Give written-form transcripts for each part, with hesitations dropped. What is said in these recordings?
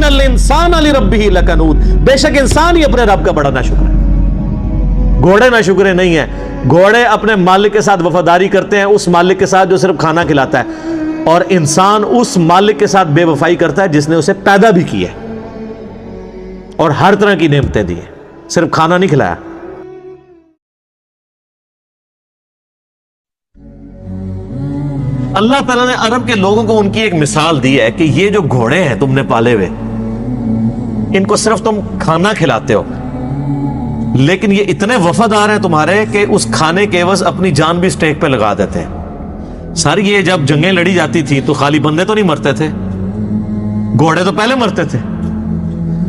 الانسان لربہ لکنود، بے شک انسان ہی اپنے رب کا بڑا ناشکر ہے۔ گھوڑے ناشکرے نہیں ہیں، گھوڑے اپنے مالک کے ساتھ وفاداری کرتے ہیں، اس مالک کے ساتھ جو صرف کھانا کھلاتا ہے، اور انسان اس مالک کے ساتھ بے وفائی کرتا ہے جس نے اسے پیدا بھی کیا ہے اور ہر طرح کی نعمتیں دی ہیں، صرف کھانا نہیں کھلایا۔ اللہ تعالیٰ نے عرب کے لوگوں کو ان کی ایک مثال دی ہے کہ یہ جو گھوڑے ہیں تم نے پالے ہوئے، ان کو صرف تم کھانا کھلاتے ہو، لیکن یہ اتنے وفادار ہیں تمہارے کہ اس کھانے کے عوض اپنی جان بھی سٹیک پہ لگا دیتے ہیں۔ سر یہ جب جنگیں لڑی جاتی تھی تو خالی بندے تو نہیں مرتے تھے، گھوڑے تو پہلے مرتے تھے۔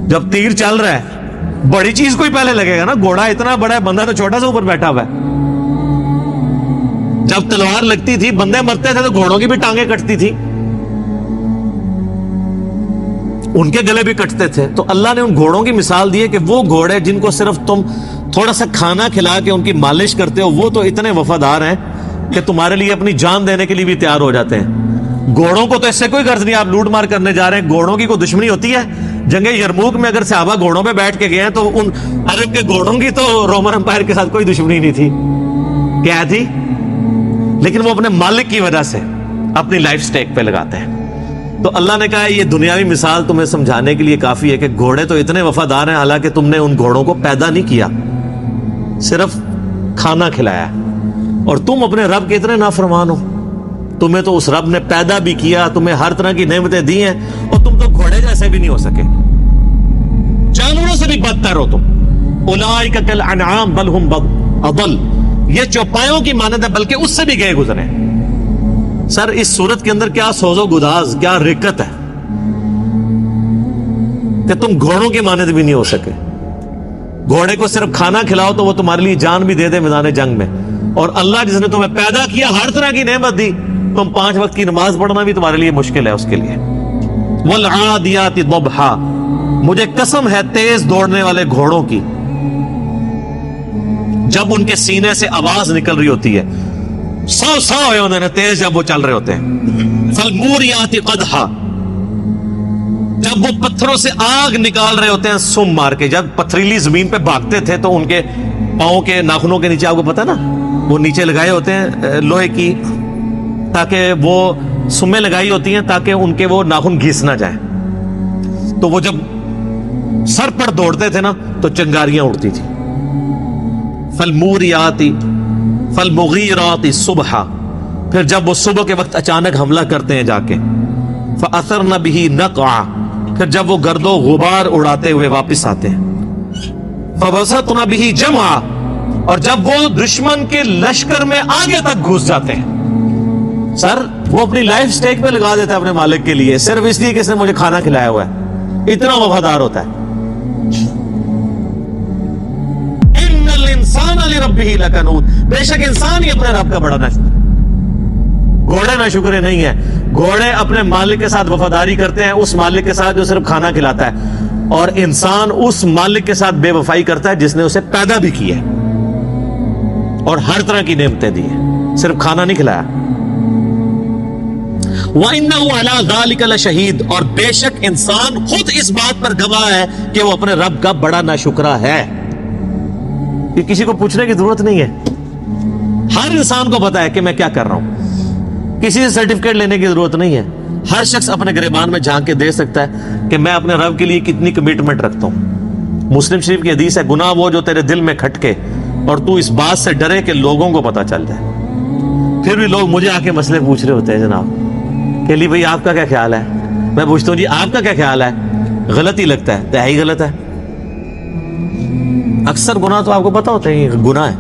جب تیر چل رہا ہے بڑی چیز کوئی پہلے لگے گا نا، گھوڑا اتنا بڑا ہے، بندہ تو چھوٹا سا اوپر بیٹھا ہوا ہے۔ جب تلوار لگتی تھی بندے مرتے تھے تو گھوڑوں کی بھی ٹانگیں کٹتی تھی، ان کے گلے بھی کٹتے تھے۔ تو اللہ نے ان گھوڑوں کی مثال دی ہے کہ وہ گھوڑے جن کو صرف تم تھوڑا سا کھانا کھلا کے ان کی مالش کرتے ہو، وہ تو اتنے وفادار ہیں کہ تمہارے لیے اپنی جان دینے کے لیے بھی تیار ہو جاتے ہیں۔ گھوڑوں کو تو اس سے کوئی غرض نہیں، آپ لوٹ مار کرنے جا رہے ہیں، گھوڑوں کی کوئی دشمنی ہوتی ہے؟ جنگ یرموک میں اگر صحابہ گھوڑوں پہ بیٹھ کے گئے ہیں تو ان عرب کے گھوڑوں کی تو رومن امپائر کے ساتھ کوئی دشمنی نہیں تھی، کیا تھی؟ لیکن وہ اپنے مالک کی وجہ سے اپنی لائف سٹیک پہ لگاتے ہیں۔ تو اللہ نے کہا ہے یہ دنیاوی مثال تمہیں سمجھانے کے لیے کافی ہے کہ گھوڑے تو اتنے وفادار ہیں، حالانکہ تم نے ان گھوڑوں کو پیدا نہیں کیا، صرف کھانا کھلایا، اور تم اپنے رب کے اتنے نافرمان ہو۔ تمہیں تو اس رب نے پیدا بھی کیا، تمہیں ہر طرح کی نعمتیں دی ہیں، اور تم تو گھوڑے جیسے بھی نہیں ہو سکے، جانوروں سے بھی بدتر ہو تم۔ اولئک کالانعام بل ہم اضل، یہ چوپایوں کی مانند ہے بلکہ اس سے بھی گئے گزرے۔ سر اس صورت کے اندر کیا سوز و گداز، کیا رکت ہے کہ تم گھوڑوں کی مانند بھی نہیں ہو سکے۔ گھوڑے کو صرف کھانا کھلاؤ تو وہ تمہارے لیے جان بھی دے دے میدان جنگ میں، اور اللہ جس نے تمہیں پیدا کیا ہر طرح کی نعمت دی، تم 5 وقت کی نماز پڑھنا بھی تمہارے لیے مشکل ہے اس کے لیے۔ والعادیات ضبحا، مجھے قسم ہے تیز دوڑنے والے گھوڑوں کی، جب ان کے سینے سے آواز نکل رہی ہوتی ہے، سو ہوئے انہوں نے تیز جب وہ چل رہے ہوتے ہیں۔ فالموریات قدحا، جب وہ پتھروں سے آگ نکال رہے ہوتے ہیں سم مار کے، جب پتھریلی زمین پہ بھاگتے تھے تو ان کے پاؤں کے ناخنوں کے نیچے، آپ کو پتا نا وہ نیچے لگائے ہوتے ہیں لوہے کی، تاکہ وہ سمیں لگائی ہوتی ہیں تاکہ ان کے وہ ناخن گھس نہ جائیں، تو وہ جب سر پر دوڑتے تھے نا تو چنگاریاں اڑتی تھی۔ فالموریات فالمغیرات صبحا، پھر جب وہ صبح کے وقت اچانک حملہ کرتے ہیں جا کے، فاثرن به نقعا، پھر جب وہ گرد و غبار اڑاتے ہوئے واپس آتے ہیں، فوسطن به جمعا، اور جب وہ دشمن کے لشکر میں آگے تک گھس جاتے ہیں۔ سر وہ اپنی لائف سٹیک پہ لگا دیتا ہے اپنے مالک کے لیے، صرف اس لیے کہ اس نے مجھے کھانا کھلایا ہوا ہے، اتنا وفادار ہوتا ہے۔ ان الانسان لربہ لکنود، بے شک انسان ہی اپنے رب کا بڑا ناشکر ہے۔ گھوڑے ناشکرے نہیں ہیں، گھوڑے اپنے مالک کے ساتھ وفاداری کرتے ہیں، اس مالک کے ساتھ جو صرف کھانا کھلاتا ہے، اور انسان اس مالک کے ساتھ بے وفائی کرتا ہے جس نے اسے پیدا بھی کیا ہے اور ہر طرح کی نعمتیں دی ہیں، صرف کھانا نہیں کھلایا۔ وَإِنَّهُ عَلَىٰ ذَلِكَ لَشَهِيدٌ، اور بے شک انسان خود اس بات پر گواہ ہے کہ وہ اپنے رب کا بڑا ناشکرا ہے۔ یہ کسی کو پوچھنے کی ضرورت نہیں ہے، ہر انسان کو پتا ہے کہ میں کیا کر رہا ہوں، کسی سے سرٹیفکیٹ لینے کی ضرورت نہیں ہے۔ ہر شخص اپنے گریبان میں جھانک کے دے سکتا ہے کہ میں اپنے رب کے لیے کتنی کمٹمنٹ رکھتا ہوں۔ مسلم شریف کی حدیث ہے، گناہ وہ جو تیرے دل میں کھٹکے اور تو اس بات سے ڈرے کہ لوگوں کو پتا چل جائے۔ پھر بھی لوگ مجھے آ کے مسئلے پوچھ رہے ہوتے ہیں، جناب کہ علی بھائی آپ کا کیا خیال ہے؟ میں پوچھتا ہوں جی آپ کا کیا خیال ہے؟ غلط ہی لگتا ہے، تہائی غلط ہے۔ اکثر گناہ تو آپ کو پتا ہوتا ہے یہ گناہ ہے،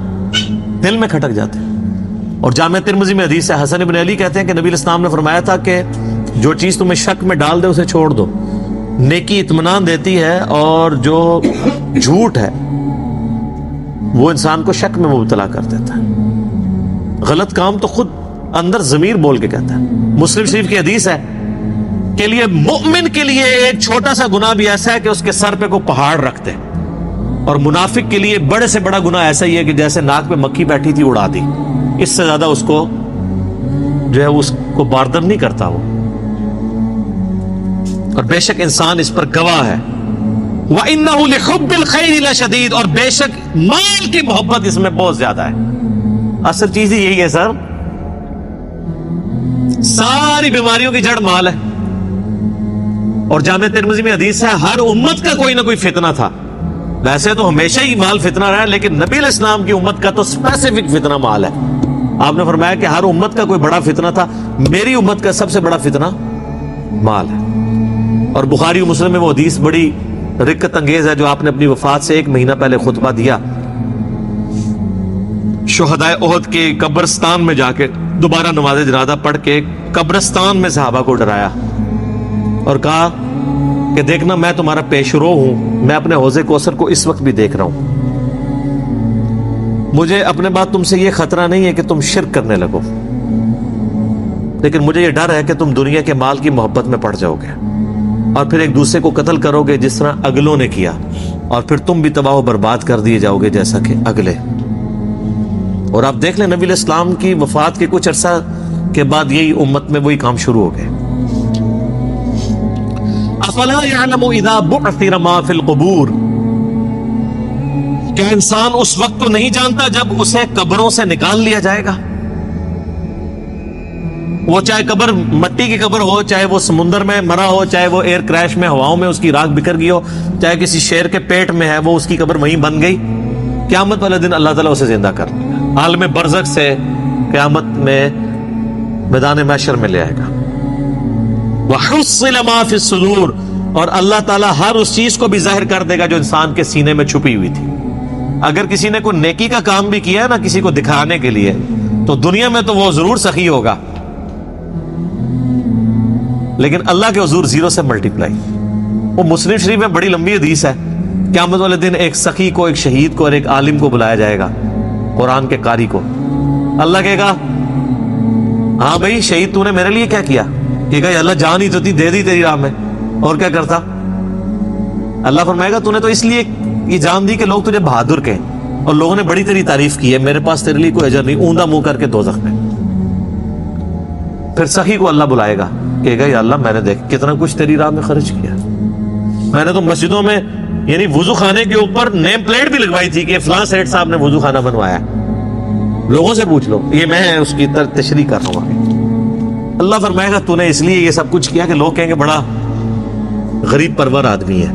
دل میں کھٹک جاتے ہیں۔ اور جامع ترمذی میں حدیث ہے، حسن بن علی کہتے ہیں کہ نبی الاسلام نے فرمایا تھا کہ جو چیز تمہیں شک میں ڈال دے اسے چھوڑ دو، نیکی اطمینان دیتی ہے، اور جو جھوٹ ہے وہ انسان کو شک میں مبتلا کر دیتا ہے۔ غلط کام تو خود اندر ضمیر بول کے کہتا ہے۔ مسلم شریف کی حدیث ہے کہ لیے مومن کے لیے ایک چھوٹا سا گناہ بھی ایسا ہے کہ اس کے سر پہ کوئی پہاڑ رکھ دے، اور منافق کے لیے بڑے سے بڑا گناہ ایسا ہی ہے کہ جیسے ناک پہ مکھی بیٹھی تھی اڑا دی، اس سے زیادہ اس کو جو ہے اس کو باردر نہیں کرتا وہ۔ اور بے شک انسان اس پر گواہ ہے. وَإِنَّهُ لِحُبِّ الْخَيْرِ لَشَدِيدٌ، اور بے شک مال کی محبت اس میں بہت زیادہ ہے. اصل چیز ہی یہی ہے سر، ساری بیماریوں کی جڑ مال ہے. اور جامع ترمذی میں حدیث ہے ہر امت کا کوئی نہ کوئی فتنہ تھا. ویسے تو ہمیشہ ہی مال فتنہ رہا ہے، لیکن نبی علیہ السلام کی امت کا تو اسپیسیفک فتنہ مال ہے. آپ نے فرمایا کہ ہر امت کا کوئی بڑا فتنہ تھا، میری امت کا سب سے بڑا فتنہ مال ہے. اور بخاری و مسلم میں وہ حدیث بڑی رقت انگیز ہے جو آپ نے اپنی وفات سے 1 مہینہ پہلے خطبہ دیا. شہدائے احد کے قبرستان میں جا کے دوبارہ نماز جنازہ پڑھ کے قبرستان میں صحابہ کو ڈرایا اور کہا کہ دیکھنا میں تمہارا پیش رو ہوں، میں اپنے حوض کوثر کو اس وقت بھی دیکھ رہا ہوں. مجھے اپنے بعد تم سے یہ خطرہ نہیں ہے کہ تم شرک کرنے لگو، لیکن مجھے یہ ڈر ہے کہ تم دنیا کے مال کی محبت میں پڑ جاؤ گے اور پھر ایک دوسرے کو قتل کرو گے جس طرح اگلوں نے کیا، اور پھر تم بھی تباہ و برباد کر دیے جاؤ گے جیسا کہ اگلے. اور آپ دیکھ لیں نبی علیہ السلام کی وفات کے کچھ عرصہ کے بعد یہی امت میں وہی کام شروع ہو گئے. افلا يعلم اذا بعثر ما في القبور، کیا انسان اس وقت تو نہیں جانتا جب اسے قبروں سے نکال لیا جائے گا؟ وہ چاہے قبر مٹی کی قبر ہو، چاہے وہ سمندر میں مرا ہو، چاہے وہ ایئر کریش میں ہواؤں میں اس کی راکھ بکھر گئی ہو، چاہے کسی شیر کے پیٹ میں ہے وہ اس کی قبر وہیں بن گئی، قیامت والے دن اللہ تعالیٰ اسے زندہ کر دے گا، عالم برزخ سے قیامت میں میدان محشر میں لے آئے گا. وَحُصِّلَ مَا فِي الصُّدُورِ، اور اللہ تعالیٰ ہر اس چیز کو بھی ظاہر کر دے گا جو انسان کے سینے میں چھپی ہوئی تھی. اگر کسی نے کوئی نیکی کا کام بھی کیا ہے نا کسی کو دکھانے کے لیے، تو دنیا میں تو وہ ضرور سخی ہوگا، لیکن اللہ کے حضور 0 سے ملٹیپلائی. وہ مسلم شریف میں بڑی لمبی حدیث ہے، قیامت والے دن ایک سخی کو، ایک شہید کو اور ایک عالم کو بلایا جائے گا، قرآن کے قاری کو. اللہ کہے گا ہاں بھائی شہید تو نے میرے لیے کیا کیا؟ کہے گا اللہ جان ہی تو تھی، دے دی تیری راہ میں، اور کیا کرتا؟ اللہ فرمائے گا تو نے تو اس لیے یہ جان دی کہ لوگ تجھے بہادر کہیں، اور لوگوں نے بڑی تیری تعریف کی ہے، میرے پاس تیرے لیے کوئی اجر نہیں، اوندا منہ کر کے دوزخ میں. پھر سخی کو اللہ بلائے گا، کہے گا یا اللہ میں نے دیکھ کتنا کچھ تیری راہ میں خرچ کیا، میں نے تو مسجدوں میں یعنی وضو خانے کے اوپر نیم پلیٹ بھی لگوائی تھی کہ فلاں سیٹ صاحب نے وضو خانہ بنوایا، لوگوں سے پوچھ لو، یہ میں اس کی تشریح کر رہا ہوں. اللہ فرمائے گا تو نے اس لیے یہ سب کچھ کیا کہ لوگ کہیں گے بڑا غریب پرور آدمی ہے.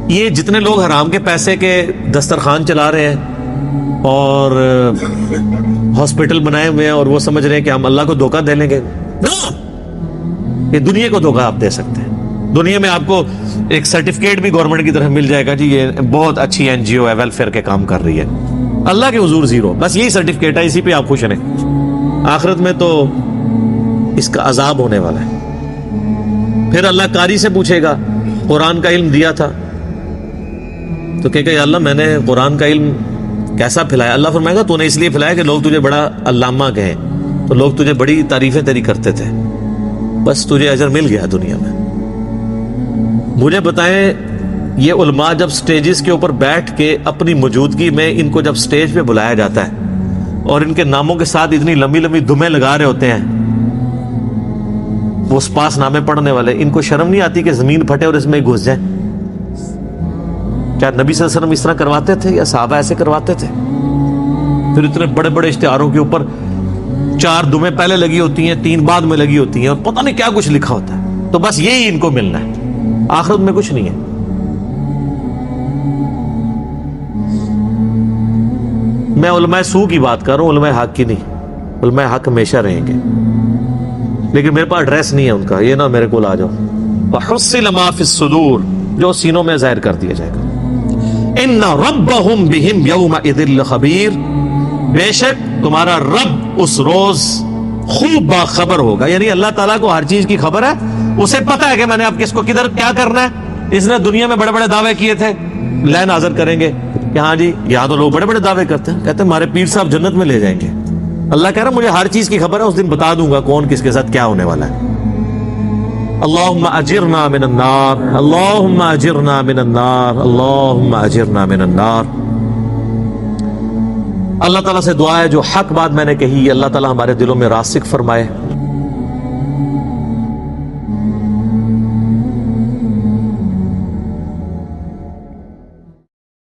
یہ جتنے لوگ حرام کے پیسے کے دسترخوان چلا رہے ہیں اور ہاسپٹل بنائے ہوئے ہیں اور وہ سمجھ رہے ہیں کہ ہم اللہ کو دھوکہ دے لیں گے، یہ دنیا کو دھوکہ آپ دے سکتے ہیں. دنیا میں آپ کو ایک سرٹیفکیٹ بھی گورنمنٹ کی طرف مل جائے گا، جی یہ بہت اچھی این جی او ہے، ویلفیئر کے کام کر رہی ہے. اللہ کے حضور 0، بس یہی سرٹیفکیٹ ہے، اسی پہ آپ خوش رہیں. آخرت میں تو اس کا عذاب ہونے والا ہے. پھر اللہ قاری سے پوچھے گا قرآن کا علم دیا تھا، تو کہے گا یا اللہ میں نے قرآن کا علم کیسا پھیلایا؟ اللہ فرمائے گا تو نے اس لیے پھیلایا کہ لوگ تجھے بڑا علامہ کہیں، تو لوگ تجھے بڑی تعریفیں تیری کرتے تھے، بس تجھے اجر مل گیا دنیا میں. مجھے بتائیں یہ علماء جب سٹیجز کے اوپر بیٹھ کے اپنی موجودگی میں ان کو جب سٹیج پہ بلایا جاتا ہے اور ان کے ناموں کے ساتھ اتنی لمبی لمبی دمیں لگا رہے ہوتے ہیں وہ سپاس نامے پڑھنے والے، ان کو شرم نہیں آتی کہ زمین پھٹے اور اس میں گھس جائیں؟ کیا نبی صلی اللہ علیہ وسلم اس طرح کرواتے تھے یا صحابہ ایسے کرواتے تھے؟ پھر اتنے بڑے بڑے اشتہاروں کے اوپر 4 دمیں پہلے لگی ہوتی ہیں، 3 بعد میں لگی ہوتی ہیں، اور پتہ نہیں کیا کچھ لکھا ہوتا ہے. تو بس یہی ان کو ملنا ہے، آخرت میں کچھ نہیں ہے. میں علماء سو کی بات کر رہا ہوں، علماء حق کی نہیں. علماء حق ہمیشہ رہیں گے، لیکن میرے پاس ایڈریس نہیں ہے ان کا، یہ نہ میرے کو آ جاؤ. وَحُصِّلَ مَا فِي الصُّدُورِ، جو سینوں میں ظاہر کر دیا جائے گا. إِنَّ رَبَّهُمْ بِهِمْ يَوْمَئِذٍ لَخَبِيرٌ، بے شک تمہارا رب اس روز خوب باخبر ہوگا. یعنی اللہ تعالیٰ کو ہر چیز کی خبر ہے، اسے پتا ہے کہ میں نے اب کس کو کدھر کیا کرنا ہے. اس نے دنیا میں بڑے بڑے دعوے کیے تھے، لین حاضر کریں گے کہ ہاں جی یہاں تو لوگ بڑے بڑے دعوے کرتے ہیں، کہتے ہیں ہمارے پیر صاحب جنت میں لے جائیں گے. اللہ کہہ رہا مجھے ہر چیز کی خبر ہے، اس دن بتا دوں گا کون کس کے ساتھ کیا ہونے والا ہے. اللہم اجرنا من النار، اللہم اجرنا من النار، اللہم اجرنا من النار. اللہ تعالیٰ سے دعا ہے جو حق بات میں نے کہی اللہ تعالیٰ ہمارے دلوں میں راسخ فرمائے.